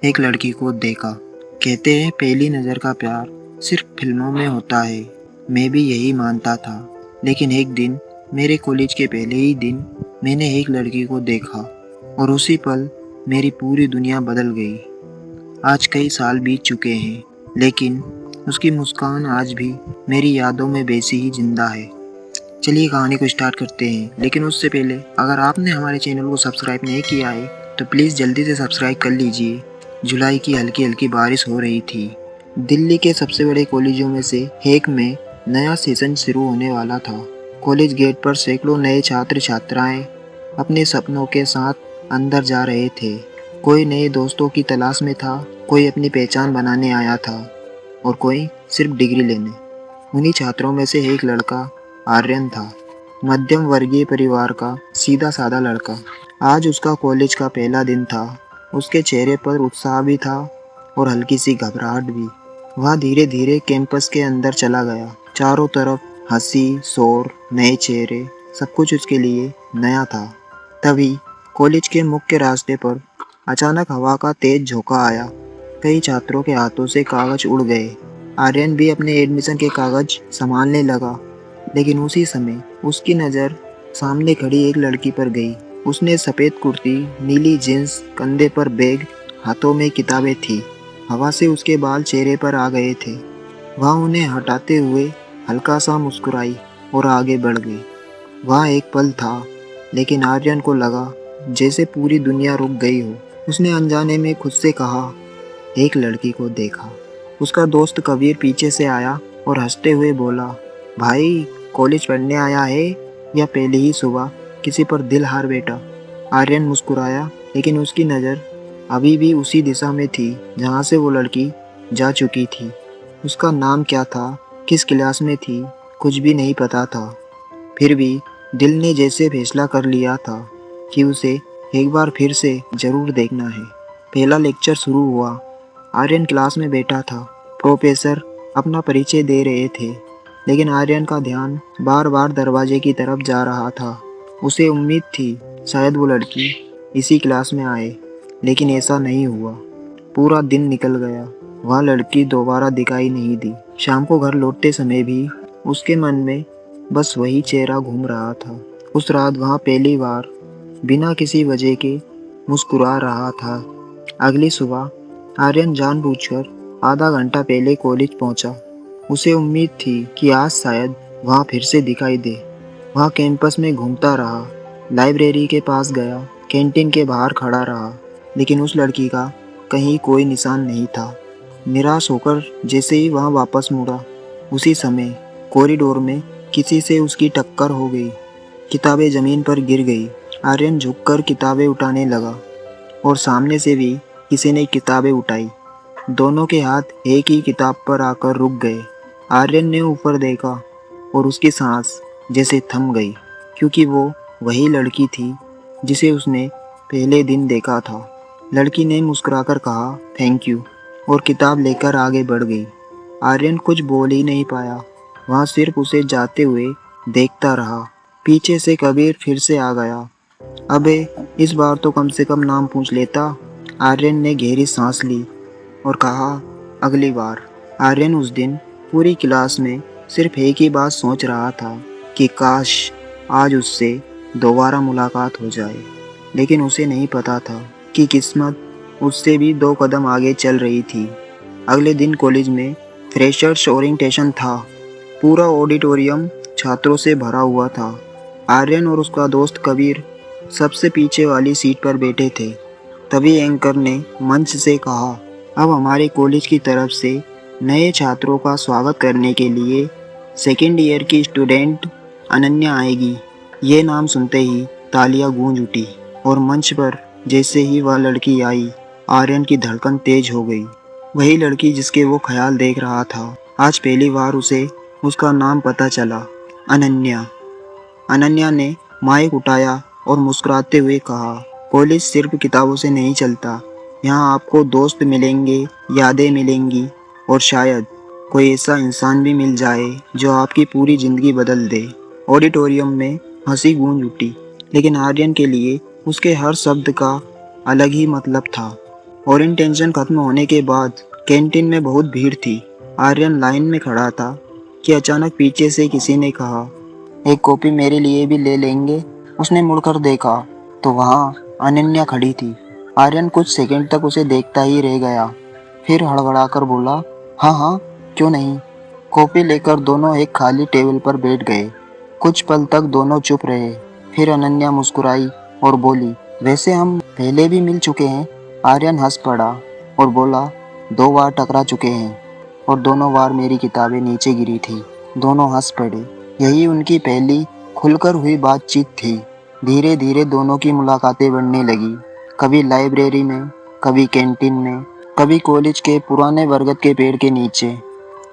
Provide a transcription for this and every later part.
एक लड़की को देखा। कहते हैं पहली नज़र का प्यार सिर्फ फिल्मों में होता है। मैं भी यही मानता था। लेकिन एक दिन मेरे कॉलेज के पहले ही दिन मैंने एक लड़की को देखा और उसी पल मेरी पूरी दुनिया बदल गई। आज कई साल बीत चुके हैं, लेकिन उसकी मुस्कान आज भी मेरी यादों में वैसी ही जिंदा है। चलिए कहानी को स्टार्ट करते हैं, लेकिन उससे पहले अगर आपने हमारे चैनल को सब्सक्राइब नहीं किया है तो प्लीज़ जल्दी से सब्सक्राइब कर लीजिए। जुलाई की हल्की हल्की बारिश हो रही थी। दिल्ली के सबसे बड़े कॉलेजों में से एक में नया सेशन शुरू होने वाला था। कॉलेज गेट पर सैकड़ों नए छात्र छात्राएं अपने सपनों के साथ अंदर जा रहे थे। कोई नए दोस्तों की तलाश में था, कोई अपनी पहचान बनाने आया था और कोई सिर्फ डिग्री लेने। उन्हीं छात्रों में से एक लड़का आर्यन था, मध्यम वर्गीय परिवार का सीधा साधा लड़का। आज उसका कॉलेज का पहला दिन था। उसके चेहरे पर उत्साह भी था और हल्की सी घबराहट भी। वह धीरे धीरे कैंपस के अंदर चला गया। चारों तरफ हंसी, शोर, नए चेहरे, सब कुछ उसके लिए नया था। तभी कॉलेज के मुख्य रास्ते पर अचानक हवा का तेज झोंका आया। कई छात्रों के हाथों से कागज उड़ गए। आर्यन भी अपने एडमिशन के कागज संभालने लगा, लेकिन उसी समय उसकी नज़र सामने खड़ी एक लड़की पर गई। उसने सफ़ेद कुर्ती, नीली जींस, कंधे पर बैग, हाथों में किताबें थी। हवा से उसके बाल चेहरे पर आ गए थे। वह उन्हें हटाते हुए हल्का सा मुस्कुराई और आगे बढ़ गई। वह एक पल था, लेकिन आर्यन को लगा जैसे पूरी दुनिया रुक गई हो। उसने अनजाने में खुद से कहा, एक लड़की को देखा। उसका दोस्त कबीर पीछे से आया और हंसते हुए बोला, भाई कॉलेज पढ़ने आया है या पहले ही सुबह किसी पर दिल हार बैठा? आर्यन मुस्कुराया, लेकिन उसकी नज़र अभी भी उसी दिशा में थी जहाँ से वो लड़की जा चुकी थी। उसका नाम क्या था, किस क्लास में थी, कुछ भी नहीं पता था। फिर भी दिल ने जैसे फैसला कर लिया था कि उसे एक बार फिर से ज़रूर देखना है। पहला लेक्चर शुरू हुआ। आर्यन क्लास में बैठा था। प्रोफेसर अपना परिचय दे रहे थे, लेकिन आर्यन का ध्यान बार बार दरवाजे की तरफ जा रहा था। उसे उम्मीद थी शायद वो लड़की इसी क्लास में आए, लेकिन ऐसा नहीं हुआ। पूरा दिन निकल गया, वह लड़की दोबारा दिखाई नहीं दी। शाम को घर लौटते समय भी उसके मन में बस वही चेहरा घूम रहा था। उस रात वहाँ पहली बार बिना किसी वजह के मुस्कुरा रहा था। अगली सुबह आर्यन जानबूझकर आधा घंटा पहले कॉलेज पहुंचा। उसे उम्मीद थी कि आज शायद वहाँ फिर से दिखाई दे। वह कैंपस में घूमता रहा, लाइब्रेरी के पास गया, कैंटीन के बाहर खड़ा रहा, लेकिन उस लड़की का कहीं कोई निशान नहीं था। निराश होकर जैसे ही वह वापस मुड़ा, उसी समय कॉरिडोर में किसी से उसकी टक्कर हो गई। किताबें ज़मीन पर गिर गई। आर्यन झुककर किताबें उठाने लगा और सामने से भी किसी ने किताबें उठाई। दोनों के हाथ एक ही किताब पर आकर रुक गए। आर्यन ने ऊपर देखा और उसकी सांस जैसे थम गई, क्योंकि वो वही लड़की थी जिसे उसने पहले दिन देखा था। लड़की ने मुस्कुराकर कहा थैंक यू और किताब लेकर आगे बढ़ गई। आर्यन कुछ बोल ही नहीं पाया। वहाँ सिर्फ उसे जाते हुए देखता रहा। पीछे से कबीर फिर से आ गया। अबे इस बार तो कम से कम नाम पूछ लेता। आर्यन ने गहरी सांस ली और कहा अगली बार। आर्यन उस दिन पूरी क्लास में सिर्फ एक ही बात सोच रहा था कि काश आज उससे दोबारा मुलाकात हो जाए, लेकिन उसे नहीं पता था कि किस्मत उससे भी 2 कदम आगे चल रही थी। अगले दिन कॉलेज में फ्रेशर्स ओरिएंटेशन था। पूरा ऑडिटोरियम छात्रों से भरा हुआ था। आर्यन और उसका दोस्त कबीर सबसे पीछे वाली सीट पर बैठे थे। तभी एंकर ने मंच से कहा, अब हमारे कॉलेज की तरफ से नए छात्रों का स्वागत करने के लिए सेकेंड ईयर की स्टूडेंट अनन्या आएगी। ये नाम सुनते ही तालियां गूंज उठी और मंच पर जैसे ही वह लड़की आई, आर्यन की धड़कन तेज हो गई। वही लड़की जिसके वो ख्याल देख रहा था। आज पहली बार उसे उसका नाम पता चला, अनन्या। अनन्या ने माइक उठाया और मुस्कुराते हुए कहा, कॉलेज सिर्फ किताबों से नहीं चलता। यहाँ आपको दोस्त मिलेंगे, यादें मिलेंगी और शायद कोई ऐसा इंसान भी मिल जाए जो आपकी पूरी ज़िंदगी बदल दे। ऑडिटोरियम में हंसी गूंज उठी, लेकिन आर्यन के लिए उसके हर शब्द का अलग ही मतलब था। ओरिएंटेशन खत्म होने के बाद कैंटीन में बहुत भीड़ थी। आर्यन लाइन में खड़ा था कि अचानक पीछे से किसी ने कहा, एक कॉपी मेरे लिए भी ले लेंगे? उसने मुड़कर देखा तो वहाँ अनन्या खड़ी थी। आर्यन कुछ सेकंड तक उसे देखता ही रह गया, फिर हड़बड़ाकर बोला, हाँ हाँ, क्यों नहीं। कॉपी लेकर दोनों एक खाली टेबल पर बैठ गए। कुछ पल तक दोनों चुप रहे। फिर अनन्या मुस्कुराई और बोली, वैसे हम पहले भी मिल चुके हैं। आर्यन हंस पड़ा और बोला, 2 बार टकरा चुके हैं और दोनों बार मेरी किताबें नीचे गिरी थी। दोनों हंस पड़े। यही उनकी पहली खुलकर हुई बातचीत थी। धीरे धीरे दोनों की मुलाकातें बढ़ने लगी, कभी लाइब्रेरी में, कभी कैंटीन में, कभी कॉलेज के पुराने बरगद के पेड़ के नीचे।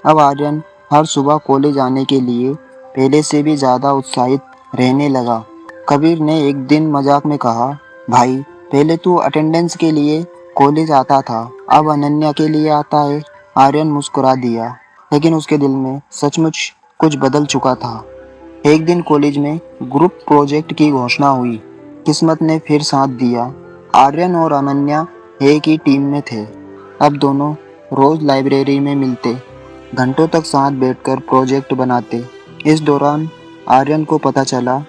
अब आर्यन हर सुबह कॉलेज आने के लिए पहले से भी ज़्यादा उत्साहित रहने लगा। कबीर ने एक दिन मजाक में कहा, भाई पहले तू अटेंडेंस के लिए कॉलेज आता था, अब अनन्या के लिए आता है। आर्यन मुस्कुरा दिया, लेकिन उसके दिल में सचमुच कुछ बदल चुका था। एक दिन कॉलेज में ग्रुप प्रोजेक्ट की घोषणा हुई। किस्मत ने फिर साथ दिया। आर्यन और अनन्या एक ही टीम में थे। अब दोनों रोज लाइब्रेरी में मिलते, घंटों तक साथ बैठकर प्रोजेक्ट बनाते। इस दौरान आर्यन को पता चला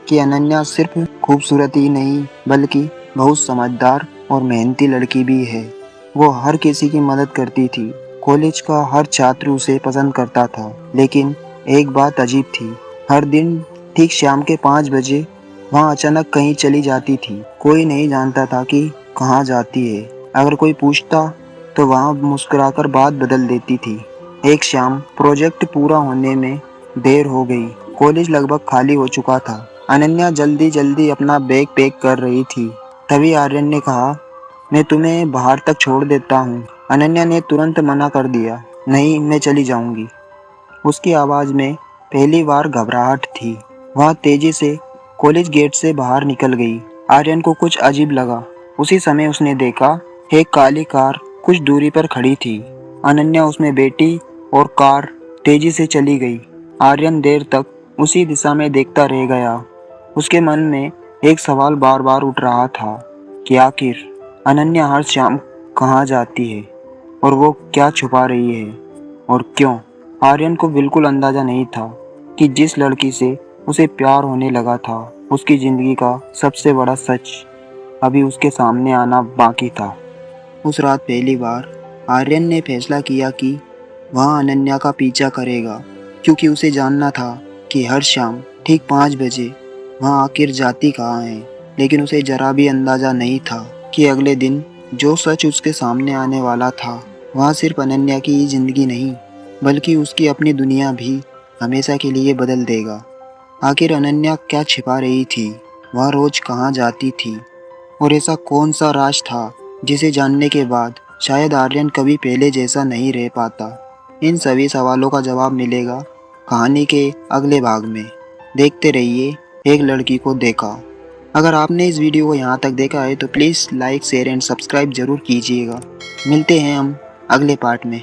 कि अनन्या सिर्फ खूबसूरत ही नहीं बल्कि बहुत समझदार और मेहनती लड़की भी है। वो हर किसी की मदद करती थी। कॉलेज का हर छात्र उसे पसंद करता था। लेकिन एक बात अजीब थी, हर दिन ठीक शाम के 5 बजे वहाँ अचानक कहीं चली जाती थी। कोई नहीं जानता था कि कहाँ जाती है। अगर कोई पूछता तो वहाँ मुस्कुराकर बात बदल देती थी। एक शाम प्रोजेक्ट पूरा होने में देर हो गई। कॉलेज लगभग खाली हो चुका था। अनन्या जल्दी जल्दी अपना बैग पैक कर रही थी। तभी आर्यन ने कहा, मैं तुम्हें बाहर तक छोड़ देता हूँ। अनन्या ने तुरंत मना कर दिया, नहीं, मैं चली जाऊंगी। उसकी आवाज़ में पहली बार घबराहट थी। वह तेजी से कॉलेज गेट से बाहर निकल गई। आर्यन को कुछ अजीब लगा। उसी समय उसने देखा एक काली कार कुछ दूरी पर खड़ी थी। अनन्या उसमें बैठी और कार तेजी से चली गई। आर्यन देर तक उसी दिशा में देखता रह गया। उसके मन में एक सवाल बार बार उठ रहा था कि आखिर अनन्या हर शाम कहाँ जाती है और वो क्या छुपा रही है और क्यों। आर्यन को बिल्कुल अंदाजा नहीं था कि जिस लड़की से उसे प्यार होने लगा था, उसकी जिंदगी का सबसे बड़ा सच अभी उसके सामने आना बाकी था। उस रात पहली बार आर्यन ने फैसला किया कि वह अनन्या का पीछा करेगा, क्योंकि उसे जानना था कि हर शाम ठीक 5 बजे वह आखिर जाती कहाँ है। लेकिन उसे जरा भी अंदाजा नहीं था कि अगले दिन जो सच उसके सामने आने वाला था वह सिर्फ अनन्या की ही जिंदगी नहीं बल्कि उसकी अपनी दुनिया भी हमेशा के लिए बदल देगा। आखिर अनन्या क्या छिपा रही थी, वह रोज कहाँ जाती थी और ऐसा कौन सा राज था जिसे जानने के बाद शायद आर्यन कभी पहले जैसा नहीं रह पाता। इन सभी सवालों का जवाब मिलेगा कहानी के अगले भाग में। देखते रहिए एक लड़की को देखा। अगर आपने इस वीडियो को यहाँ तक देखा है तो please like, share and subscribe जरूर कीजिएगा। मिलते हैं हम अगले पार्ट में।